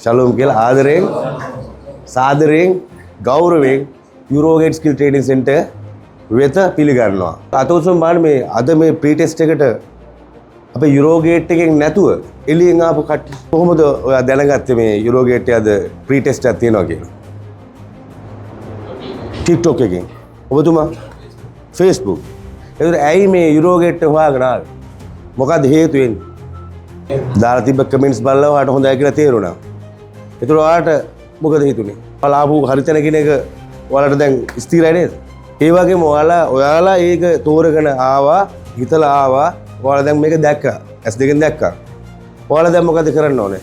ශලෝම් කියලා ආදරයෙන් සාදරයෙන් ගෞරවයෙන් යුරෝගේට් ස්කිල් ට්‍රේනින් සෙන්ටර් වෙත පිළිගන්නවා. අතෝසම් බලන්න මේ අද මේ ප්‍රී ටෙස්ට් එකට අපේ යුරෝගේට් එකෙන් නැතුව එළියෙන් ආපු කට්ටිය කොහොමද ඔයා දැනගත්තේ මේ යුරෝගේට් එකේ අද ප්‍රී ටෙස්ට් එකක් තියෙනවා කියලා? TikTok එකෙන්. ඔබතුමා Facebook. ඒතර ඇයි මේ යුරෝගේට් එක හොයාගෙන ආවේ? මොකද්ද හේතු වෙන්නේ? දාලා තිබ්බ කමෙන්ට්ස් බලලා ඔයාලට හොඳයි කියලා තේරුණා. ඒතර ඔයාලට මොකද හිතුනේ? පලාපු හරිතන කියන එක ඔයාලට දැන් ස්ථිරයි නේද? ඒ වගේම ඔයාලා ඒක තෝරගෙන ආවා, හිතලා ආවා. ඔයාලා දැන් මේක දැක්කා. S2 දැක්කා. ඔයාලා දැන් මොකද කරන්න ඕනේ?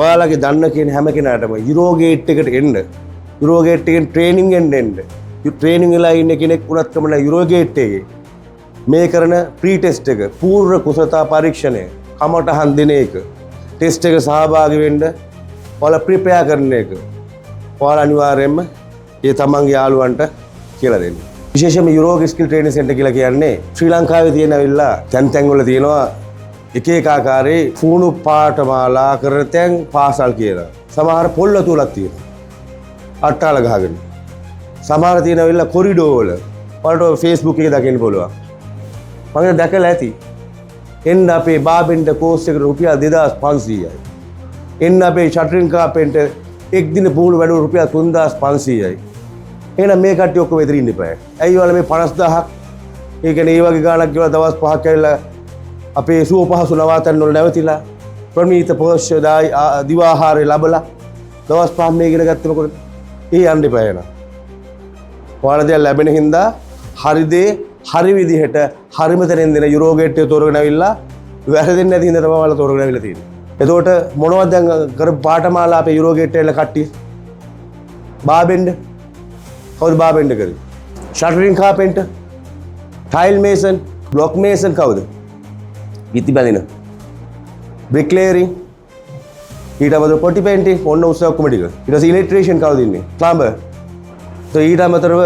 ඔයාලගේ දන්න කියන හැම කෙනාටම යුරෝගේට් එකට එන්න. යුරෝගේට් එකෙන් ට්‍රේනින් එන්න. ට්‍රේනින් වෙලා ඉන්න කෙනෙක් වුණත් කමන යුරෝගේට් එකේ මේ කරන ප්‍රී ටෙස්ට් එක පූර්ව කුසලතා පරීක්ෂණය කමටහන් දෙන එක ටෙස්ට් එක සහභාගී වෙන්න ඔයාලා ප්‍රිපෙයාර් කරන එක ඔයාලා අනිවාර්යයෙන්ම ඒ තමන්ගේ යාළුවන්ට කියලා දෙන්න. විශේෂයෙන්ම යුරෝගේට් ස්කිල් ට්‍රේනින් සෙන්ටර් කියලා කියන්නේ ශ්‍රී ලංකාවේ තියෙන අවිල්ලා තැන් වල තියෙනවා එක එක ආකාරයේ ෆූණු පාඨමාලා කරන තැන් පාසල් කියලා. සමහර පොල්ල තුලක් තියෙනවා. අට්ටාල ගහගෙන. සමහර තියෙන අවිල්ලා කොරිඩෝ වල. ඔයාලට Facebook එකේ දකින්න පුළුවන්. මම දැකලා ඇති. එන්න අපේ බාබෙන්ට කෝස් එකට රුපියල් 2500යි. එන්න අපේ ෂටරින් කාපෙන්ට එක් දින පුහුණු වැඩ රුපියල් 3500යි. එහෙනම් මේ කට්ටිය ඔක්කොම එතන ඉන්න එපා. ඇයි ඔයාලා මේ 50000ක් ඒ කියන්නේ ඒ වගේ ගාණක් ගෙවලා දවස් 5ක් ඇවිල්ලා අපේ සුව පහසු නවාතැන් වල නැවතිලා ප්‍රණීත පෝෂ්‍ය දිවාහාරය ලැබලා දවස් 5 මේ ඉගෙන ගත්තේ මොකද? ඒ යන්න එපා එහෙනම්. ඔයාලා දැන් ලැබෙන හින්දා හරි දේ හරි විදිහට හරිම තැනින් දෙන යුරෝගේට් එක තෝරගෙන ඇවිල්ලා වැරදෙන්නේ නැති හින්දා තමයි ඔයාලා තෝරගෙන ඇවිල්ලා තියෙන්නේ. එතකොට මොනවද දැන් කරපු පාඨමාලා අපේ යුරෝගේට් එකේ කට්ටිය? බාබෙන්ඩ කවුද බාබෙන්ඩ කරේ? ෂටරින් කාපෙන්ටර්, ටයිල් මේසන්, බ්ලොක් මේසන් කවුද? විත්ති බැඳින. බ්‍රික්ලේරින්, ඊට අමතරව පොටි පේන්ටින් ඔන්න උත්සව ඔක්කොම ටික. ඊට පස්සේ ඉලෙක්ට්‍රීෂියන් කවුද ඉන්නේ? ප්ලම්බර්. ඊට අමතරව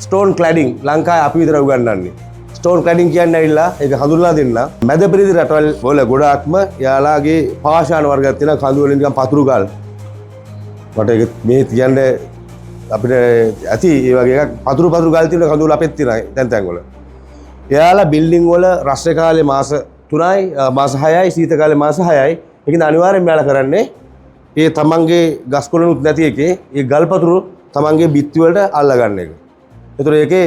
ස්ටෝන් ක්ලැඩින් ලංකාවේ අපි විතර උගන්වන්නේ. ස්ටෝන් ක්ලැඩින් කියන්නේ ඇවිල්ලා ඒක හඳුන්වලා දෙන්න. මැද පෙරදිග රටවල් වල ගොඩාක්ම යාලාගේ පාෂාණ වර්ගයක් තියෙනවා කඳු වලින් නිකන් පතුරු ගල්. මට ඒක මේ කියන්නේ අපිට ඇති ඒ වගේ එකක් පතුරු ගල් තියෙන කඳු වල අපෙත් තියෙනවා තැන් වල. එයාලා බිල්ඩින් වල රස්නේ කාලේ මාස 3යි මාස 6යි සීත කාලේ මාස 6යි. ඒකින්ද අනිවාර්යෙන්ම යාලා කරන්නේ ඒ තමන්ගේ ගස් කොළනුත් නැති එකේ ඒ ගල් පතුරු තමන්ගේ බිත්ති වලට අල්ලා ගන්න එක. ඒතර ඒකේ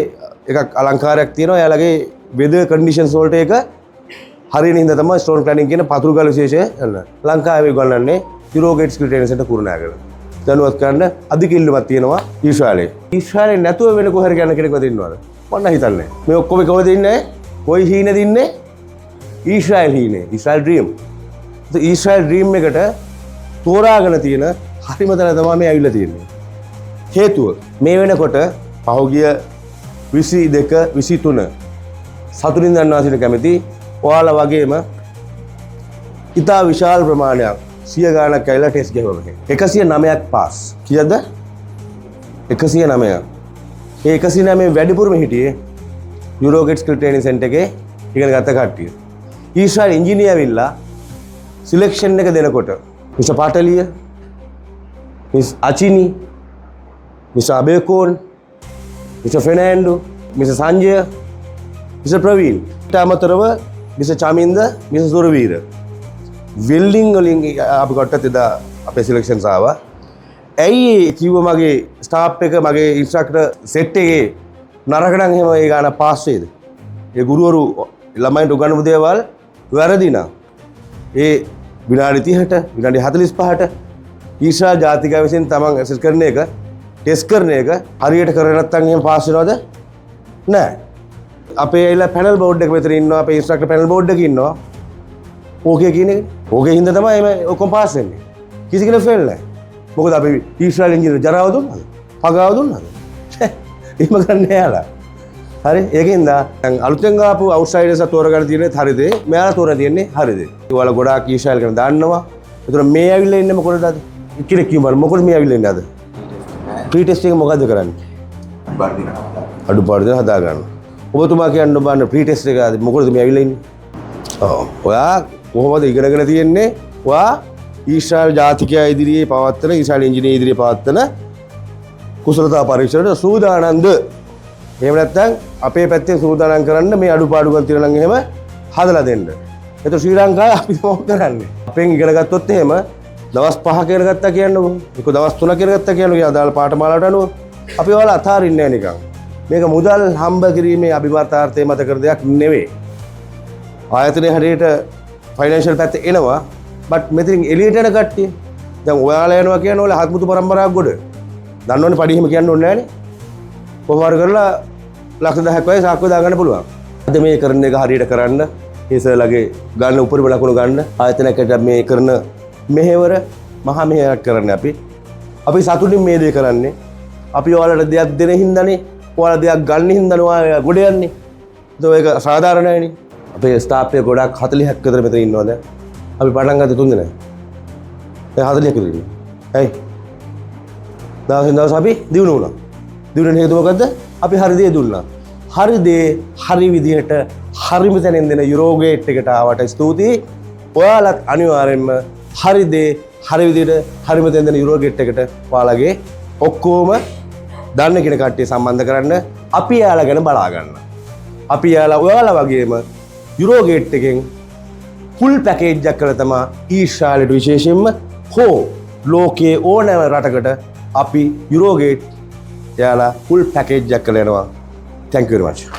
එකක් අලංකාරයක් තියෙනවා. එයාලගේ වෙදර් කන්ඩිෂන්ස් වලට ඒක හරියන හින්දා තමයි ස්ටෝන් ක්ලැඩින් කියන පතුරු ගල් විශේෂය යන්න. ලංකාවේ ගන්නන්නේ යුරෝගේට් ස්කිල් ට්‍රේනින් සෙන්ටර් කුරුණෑගල. දැනුවත් කරන්න අධික ඉල්ලුමක් තියෙනවා ඊශ්‍රායලයේ. ඊශ්‍රායලේ නැතුව වෙන කොහරි යන කෙනෙක්වත් ඉන්නවද? මම හිතන්නේ. මේ ඔක්කොම කොහෙද ඉන්නේ? කොයි හීනේද ඉන්නේ? ඊශ්‍රායල් හීනේ. ඊශ්‍රායල් ඩ්‍රීම්. ඊශ්‍රායල් ඩ්‍රීම් එකට තෝරාගෙන තියෙන හරිම තැන තමයි මේ ඇවිල්ලා තියෙන්නේ. හේතුව මේ වෙනකොට පහුගිය 22 23 සතුටින් දන්නවා සිට කැමති ඔයාලා වගේම ඉතා විශාල ප්‍රමාණයක් 100 ගාණක් ඇවිල්ලා ටෙස්ට් ගහුවම 109ක් පාස්. කීයද? 109ක්. ඒ 109 වැඩිපුරම හිටියේ යුරෝගේට් ස්කිල් ට්‍රේනින් සෙන්ටර් එකේ ඉගෙන ගත්ත කට්ටිය. ඊශ්‍රායල් ඉංජිනේර ඇවිල්ලා සිලෙක්ෂන් එක දෙනකොට miss Pataliya, miss Achini, miss Abeykoon, miss Fernando, miss Sanjaya, miss Praveen, ඊට අමතරව miss Chaminda, miss Suraweera. Welding වලින් අපි කොටත් එදා අපේ සිලෙක්ෂන්ස් ආවා. ඇයි කිව්ව මගේ ස්ටාෆ් එක මගේ ඉන්ස්ට්‍රක්ටර් සෙට් එකේ නරක නම් එහෙම ඒ ගාන පාස් වේද? ඒ ගුරුවරු ළමයින්ට උගන්වපු දේවල් වැරදි නම් ඒ විනාඩි 30ට විනාඩි 45ට ඊශ්‍රායල් ජාතිකය විසින් තමන් ඇසස් කරන එක ටෙස්ට් කරන එක හරියට කරේ නැත්නම් එහෙම පාස් වෙනවද? නෑ. අපේ ඇවිල්ලා පැනල් බෝඩ් එක මෙතන ඉන්නවා. අපේ ඉන්ස්ට්‍රක්ටර් පැනල් බෝඩ් එකේ ඉන්නවා. ඕකේ කියන්නේ ඕකේ හින්දා තමයි මේ ඔක්කොම පාස් වෙන්නේ. කිසි කෙනෙක් ෆේල් නැහැ. මොකද අපි ඊශ්‍රායල් ඉංජිනේර ජරාව දුන්නාද? පගාව දුන්නාද? එහෙම කරන්නේ යාලා. හරි ඒකින්ද දැන් අලුතෙන් ආපු අවුට්සයිඩර්ස් තෝරගන්න තියෙන්නේ හරිද? මෙයාලා තෝරන තියෙන්නේ හරිද? ඒගොල්ලෝ ගොඩාක් ඊශ්‍රායල් ගැන දන්නවා. ඒතර මේ ඇවිල්ලා ඉන්නේ මොකටද අද? කෙනෙක් කියනවා මොකටද මේ ඇවිල්ලා ඉන්නේ අද? ප්‍රී ටෙස්ට් එක මොකද්ද කරන්නේ? අඩුපාඩු දෙන හදා ගන්න. ඔබතුමා කියන්න බෑන ප්‍රී ටෙස්ට් එක මොකටද මේ ඇවිල්ලා ඉන්නේ? ඔව්. ඔයා කොහොමද ඉගෙනගෙන තියෙන්නේ? ඔයා ඊශ්‍රායල් ජාතිකයා ඉදිරියේ පවත්වන ඊශ්‍රායල් ඉංජිනේර ඉදිරියේ පවත්වන කුසලතා පරීක්ෂණයට සූදානම්ද? එහෙම නැත්නම් අපේ පැත්තේ සූදානම් කරන්න මේ අඩුපාඩුකම් තියෙනවා නම් එහෙම හදලා දෙන්න. ඒතකොට ශ්‍රී ලංකාවේ අපි මොකද කරන්නේ? අපෙන් ඉගෙන ගත්තොත් එහෙම දවස් 5ක ඉගෙන ගත්තා කියන්නකෝ. ඒක දවස් 3ක ඉගෙන ගත්තා කියන්නකෝ. අදාළ පාඨමාලාවට අනුව අපි ඔයාලා අතාරින්නේ නැහැ නිකන්. මේක මුදල් හම්බ කිරීමේ අභිමතාර්ථය මත කර දෙයක් නෙවෙයි. ආයතනයේ හැටියට ෆයිනෑන්ෂල් පැත්ත එනවා. බට් මෙතනින් එළියට එන කට්ටිය දැන් ඔයාලා යනවා කියන ඔයාලා හත්මුතු පරම්පරාවක් ගොඩ. දන්නවනේ පඩි එහෙම කියන්න ඕනේ නැහනේ. කොහොම කරලා ලක්ෂ 10ක් වගේ සාක්කුව දාගන්න පුළුවන්. අද මේ කරන එක හරියට කරන්න ඒසලගේ ගන්න උපරිම ලකුණු ගන්න ආයතනයකට මේ කරන මෙහෙවර මහා මෙහෙයක් කරන්න අපි සතුටින් මේ දේ කරන්නේ. අපි ඔයාලට දෙයක් දෙන හින්දානේ ඔයාලා දෙයක් ගන්න හින්දානේ ඔයාලා ගොඩ යන්නේ. ඒක සාධාරණයිනේ. අපේ ස්ටාෆ් එක ගොඩක් 40ක් විතර මෙතන ඉන්නවා දැන්. අපි පටන් ගත්තේ 3 දෙනා. දැන් 40ක් විතර ඉන්නවා. ඇයි? දවසින් දවස අපි දිනු වුණා. දිනුන හේතුව මොකද්ද? අපි හරි දේ දුන්නා. හරි දේ හරි විදිහට හරිම තැනින් දෙන යුරෝගේට් එකට ආවට ස්තුතියි. ඔයාලත් අනිවාර්යෙන්ම හරි දේ හරි විදිහට හරිම තැනින් දෙන යුරෝගේට් එකට ඔයාලගේ ඔක්කොම දන්න කෙන කට්ටිය සම්බන්ධ කරන්න. අපි යාලා ගැන බලා ගන්න. අපි යාලා ඔයාලා වගේම යුරෝගේට් එකෙන් ෆුල් පැකේජ් එකක් කරලා තමයි ඊශ්‍රායලට විශේෂයෙන්ම හෝ ලෝකයේ ඕනෑම රටකට අපි යුරෝගේට් යාලා ෆුල් පැකේජ් එකක් කරලා යනවා. Thank you very much.